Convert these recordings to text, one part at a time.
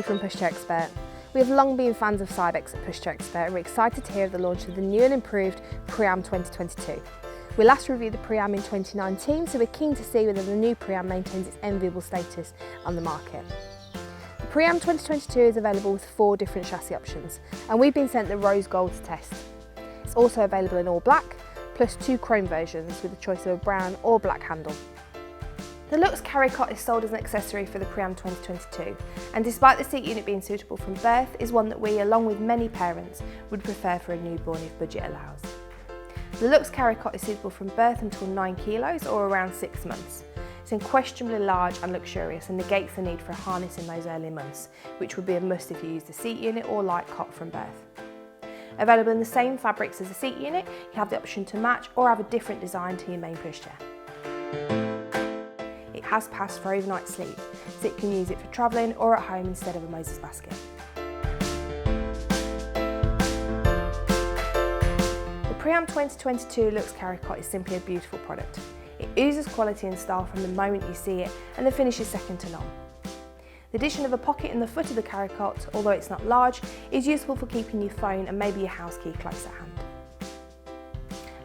Kelly from Pushchair Expert. We have long been fans of CYBEX at Pushchair Expert and we're excited to hear of the launch of the new and improved PRIAM 2022. We last reviewed the PRIAM in 2019, so we're keen to see whether the new PRIAM maintains its enviable status on the market. The PRIAM 2022 is available with 4 different chassis options, and we've been sent the rose gold to test. It's also available in all black, plus 2 chrome versions with a choice of a brown or black handle. The Luxe Carrycot is sold as an accessory for the PRIAM 2022, and despite the seat unit being suitable from birth, is one that we, along with many parents, would prefer for a newborn if budget allows. The Luxe Carrycot is suitable from birth until 9 kilos or around 6 months. It's unquestionably large and luxurious and negates the need for a harness in those early months, which would be a must if you use the seat unit or light cot from birth. Available in the same fabrics as the seat unit, you have the option to match or have a different design to your main pushchair. It has passed for overnight sleep, so you can use it for travelling or at home instead of a Moses basket. The PRIAM 2022 Luxe Carrycot is simply a beautiful product. It oozes quality and style from the moment you see it, and the finish is second to none. The addition of a pocket in the foot of the Carrycot, although it's not large, is useful for keeping your phone and maybe your house key close at hand.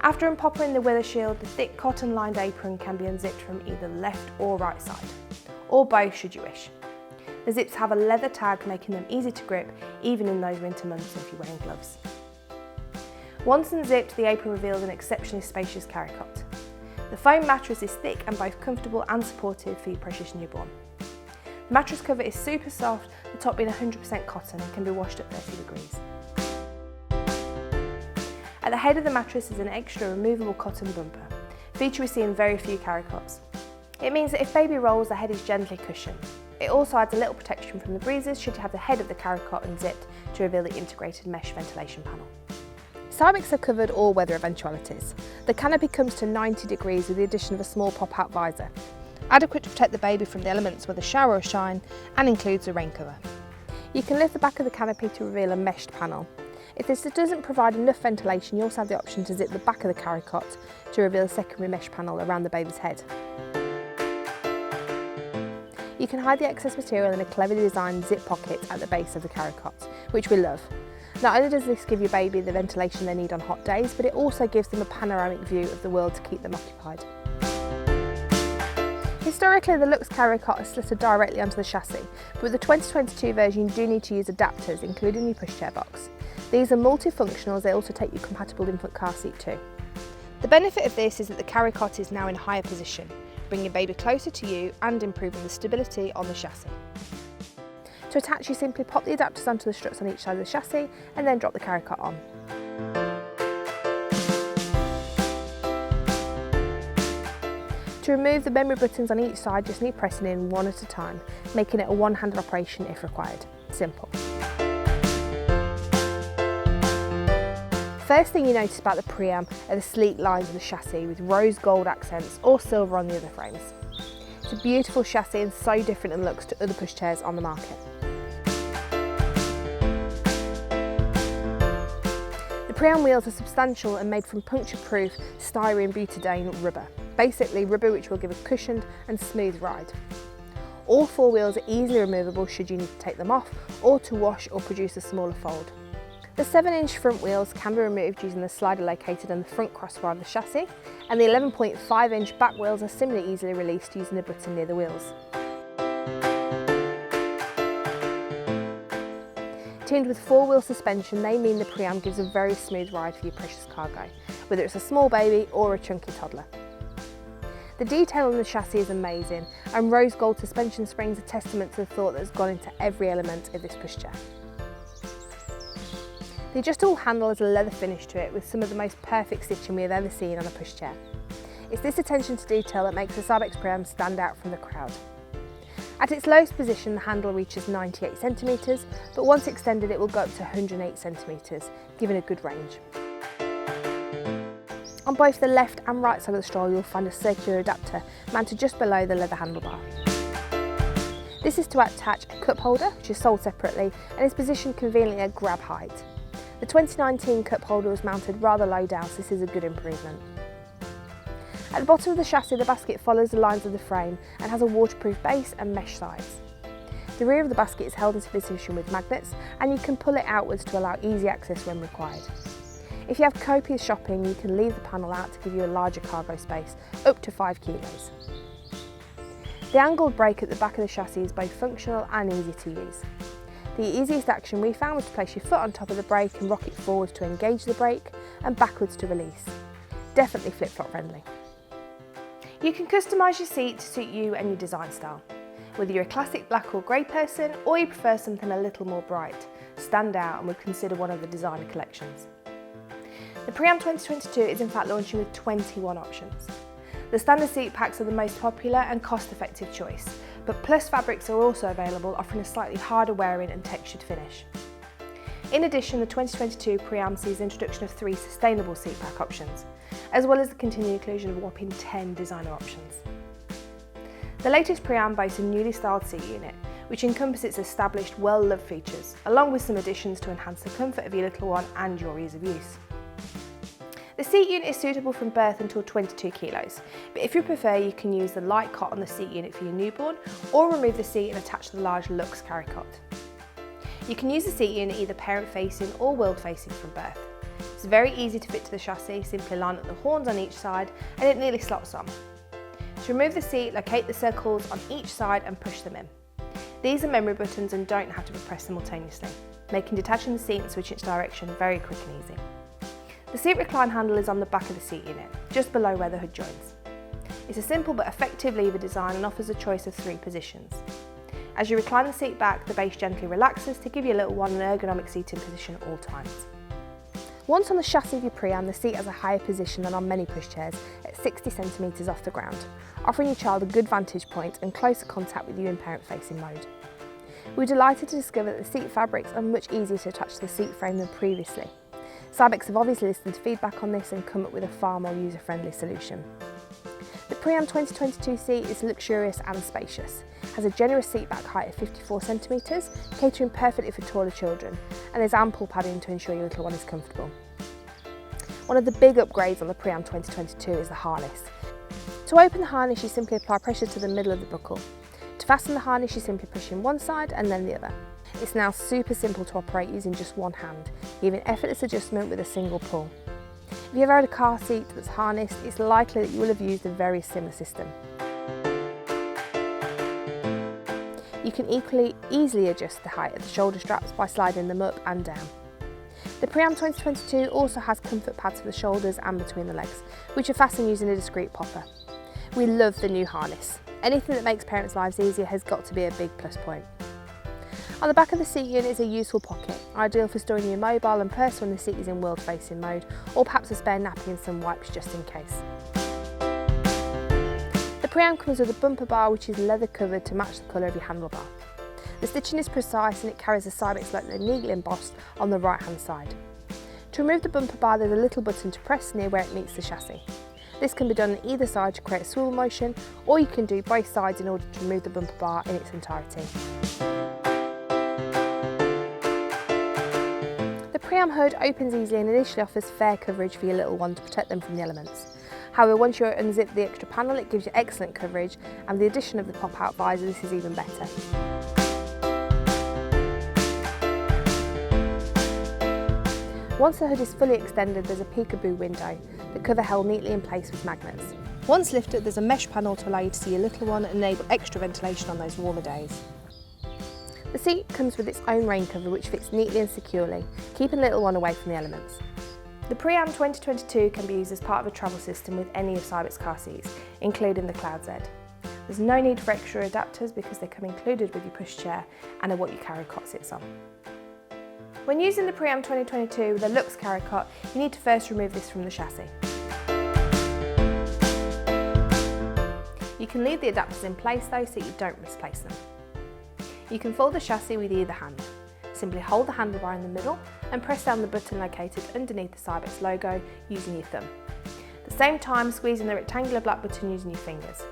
After unpoppering the weather shield, the thick cotton-lined apron can be unzipped from either the left or right side, or both should you wish. The zips have a leather tag, making them easy to grip even in those winter months if you're wearing gloves. Once unzipped, the apron reveals an exceptionally spacious Carrycot. The foam mattress is thick and both comfortable and supportive for your precious newborn. The mattress cover is super soft, the top being 100% cotton and can be washed at 30 degrees. At the head of the mattress is an extra removable cotton bumper, a feature we see in very few Carrycots. It means that if baby rolls, the head is gently cushioned. It also adds a little protection from the breezes should you have the head of the Carrycot unzipped to reveal the integrated mesh ventilation panel. CYBEX have covered all weather eventualities. The canopy comes to 90 degrees with the addition of a small pop-out visor, adequate to protect the baby from the elements whether shower or shine, and includes a rain cover. You can lift the back of the canopy to reveal a meshed panel. If this doesn't provide enough ventilation, you also have the option to zip the back of the Carrycot to reveal a secondary mesh panel around the baby's head. You can hide the excess material in a cleverly designed zip pocket at the base of the Carrycot, which we love. Not only does this give your baby the ventilation they need on hot days, but it also gives them a panoramic view of the world to keep them occupied. Historically, the Luxe Carrycot is slotted directly onto the chassis, but with the 2022 version you do need to use adapters, including your pushchair box. These are multifunctional as they also take your compatible infant car seat too. The benefit of this is that the Carrycot is now in a higher position, bringing baby closer to you and improving the stability on the chassis. To attach, you simply pop the adapters onto the struts on each side of the chassis and then drop the Carrycot on. To remove the memory buttons on each side, just need pressing in one at a time, making it a one-handed operation if required. Simple. First thing you notice about the PRIAM are the sleek lines of the chassis with rose gold accents or silver on the other frames. It's a beautiful chassis and so different in looks to other pushchairs on the market. The PRIAM wheels are substantial and made from puncture-proof styrene butadiene rubber. Basically rubber which will give a cushioned and smooth ride. All 4 wheels are easily removable should you need to take them off or to wash or produce a smaller fold. The 7-inch front wheels can be removed using the slider located on the front crossbar of the chassis, and the 11.5-inch back wheels are similarly easily released using a button near the wheels. Tuned with 4-wheel suspension, they mean the PRIAM gives a very smooth ride for your precious cargo, whether it's a small baby or a chunky toddler. The detail on the chassis is amazing, and rose gold suspension springs are testament to the thought that has gone into every element of this pushchair. The adjustable handle has a leather finish to it with some of the most perfect stitching we have ever seen on a pushchair. It's this attention to detail that makes the CYBEX PRIAM stand out from the crowd. At its lowest position, the handle reaches 98 centimetres, but once extended it will go up to 108 centimetres, giving a good range. On both the left and right side of the stroller you'll find a circular adapter mounted just below the leather handlebar. This is to attach a cup holder, which is sold separately, and is positioned conveniently at grab height. The 2019 cup holder was mounted rather low down, so this is a good improvement. At the bottom of the chassis, the basket follows the lines of the frame and has a waterproof base and mesh sides. The rear of the basket is held into position with magnets, and you can pull it outwards to allow easy access when required. If you have copious shopping, you can leave the panel out to give you a larger cargo space, up to 5 kilos. The angled brake at the back of the chassis is both functional and easy to use. The easiest action we found was to place your foot on top of the brake and rock it forwards to engage the brake and backwards to release. Definitely flip-flop friendly. You can customise your seat to suit you and your design style. Whether you're a classic black or grey person, or you prefer something a little more bright, stand out and would consider one of the designer collections. The Priam 2022 is in fact launching with 21 options. The standard seat packs are the most popular and cost-effective choice, but Plus fabrics are also available, offering a slightly harder wearing and textured finish. In addition, the 2022 Priam sees the introduction of 3 sustainable seat pack options, as well as the continued inclusion of a whopping 10 designer options. The latest Priam boasts a newly styled seat unit, which encompasses established, well-loved features, along with some additions to enhance the comfort of your little one and your ease of use. The seat unit is suitable from birth until 22 kilos, but if you prefer, you can use the light cot on the seat unit for your newborn, or remove the seat and attach the large Luxe Carrycot. You can use the seat unit either parent-facing or world-facing from birth. It's very easy to fit to the chassis, simply line up the horns on each side and it neatly slots on. To remove the seat, locate the circles on each side and push them in. These are memory buttons and don't have to be pressed simultaneously, making detaching the seat and switching its direction very quick and easy. The seat recline handle is on the back of the seat unit, just below where the hood joins. It's a simple but effective lever design and offers a choice of 3 positions. As you recline the seat back, the base gently relaxes to give your little one an ergonomic seating position at all times. Once on the chassis of your Priam, the seat has a higher position than on many pushchairs at 60 cm off the ground, offering your child a good vantage point and closer contact with you in parent-facing mode. We were delighted to discover that the seat fabrics are much easier to attach to the seat frame than previously. CYBEX have obviously listened to feedback on this and come up with a far more user-friendly solution. The Priam 2022 seat is luxurious and spacious, has a generous seat back height of 54 cm, catering perfectly for taller children, and there's ample padding to ensure your little one is comfortable. One of the big upgrades on the Priam 2022 is the harness. To open the harness, you simply apply pressure to the middle of the buckle. To fasten the harness, you simply push in one side and then the other. It's now super simple to operate using just one hand, giving effortless adjustment with a single pull. If you've ever had a car seat that's harnessed, it's likely that you will have used a very similar system. You can easily adjust the height of the shoulder straps by sliding them up and down. The Priam 2022 also has comfort pads for the shoulders and between the legs, which are fastened using a discreet popper. We love the new harness. Anything that makes parents' lives easier has got to be a big plus point. On the back of the seat unit is a useful pocket, ideal for storing your mobile and purse when the seat is in world-facing mode, or perhaps a spare nappy and some wipes just in case. The Priam comes with a bumper bar which is leather covered to match the colour of your handlebar. The stitching is precise and it carries the CYBEX logo neatly embossed on the right hand side. To remove the bumper bar, there's a little button to press near where it meets the chassis. This can be done on either side to create a swivel motion, or you can do both sides in order to remove the bumper bar in its entirety. The Priam hood opens easily and initially offers fair coverage for your little one to protect them from the elements. However, once you unzip the extra panel, it gives you excellent coverage, and with the addition of the pop-out visor, this is even better. Once the hood is fully extended, there's a peekaboo window, the cover held neatly in place with magnets. Once lifted, there's a mesh panel to allow you to see your little one and enable extra ventilation on those warmer days. The seat comes with its own rain cover which fits neatly and securely, keeping the little one away from the elements. The Priam 2022 can be used as part of a travel system with any of CYBEX car seats, including the Cloud Z. There's no need for extra adapters because they come included with your pushchair and are what your Carrycot sits on. When using the Priam 2022 with a Luxe Carrycot, you need to first remove this from the chassis. You can leave the adapters in place though so you don't misplace them. You can fold the chassis with either hand. Simply hold the handlebar in the middle and press down the button located underneath the CYBEX logo using your thumb. At the same time, squeezing the rectangular black button using your fingers.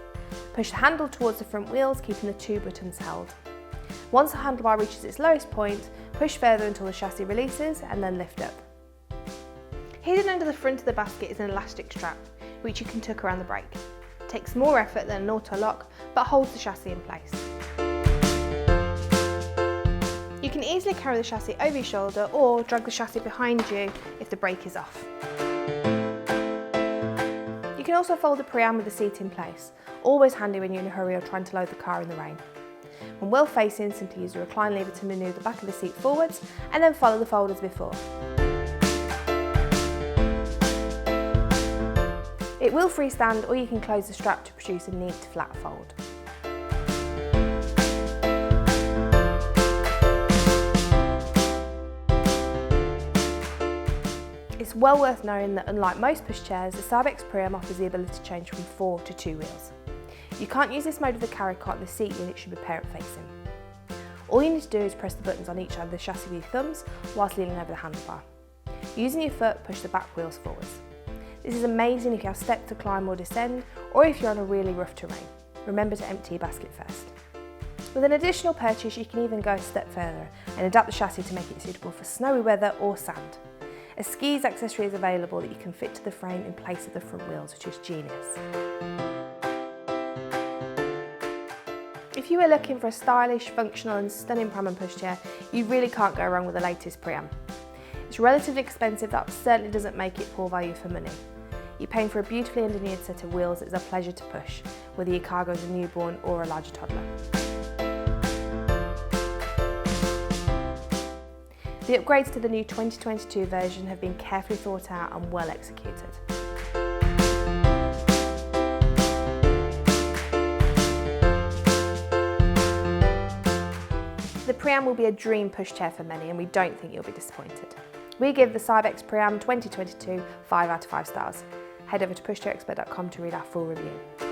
Push the handle towards the front wheels, keeping the 2 buttons held. Once the handlebar reaches its lowest point, push further until the chassis releases and then lift up. Hidden under the front of the basket is an elastic strap, which you can tuck around the brake. It takes more effort than an auto lock, but holds the chassis in place. can easily carry the chassis over your shoulder or drag the chassis behind you if the brake is off. You can also fold the Priam with the seat in place, always handy when you're in a hurry or trying to load the car in the rain. When well facing, simply use the recline lever to manoeuvre the back of the seat forwards and then follow the fold as before. It will freestand, or you can close the strap to produce a neat flat fold. It's well worth knowing that unlike most pushchairs, the CYBEX PRIAM offers the ability to change from 4 to 2 wheels. You can't use this mode with the Carrycot, and the seat unit should be parent facing. All you need to do is press the buttons on each side of the chassis with your thumbs whilst leaning over the handlebar. Using your foot, push the back wheels forwards. This is amazing if you have steps to climb or descend, or if you're on a really rough terrain. Remember to empty your basket first. With an additional purchase, you can even go a step further and adapt the chassis to make it suitable for snowy weather or sand. A skis accessory is available that you can fit to the frame in place of the front wheels, which is genius. If you are looking for a stylish, functional and stunning pram and pushchair, you really can't go wrong with the latest Priam. It's relatively expensive, that certainly doesn't make it poor value for money. You're paying for a beautifully engineered set of wheels that's a pleasure to push, whether your cargo is a newborn or a larger toddler. The upgrades to the new 2022 version have been carefully thought out and well executed. The Priam will be a dream pushchair for many, and we don't think you'll be disappointed. We give the CYBEX PRIAM 2022 5 out of 5 stars. Head over to pushchairexpert.com to read our full review.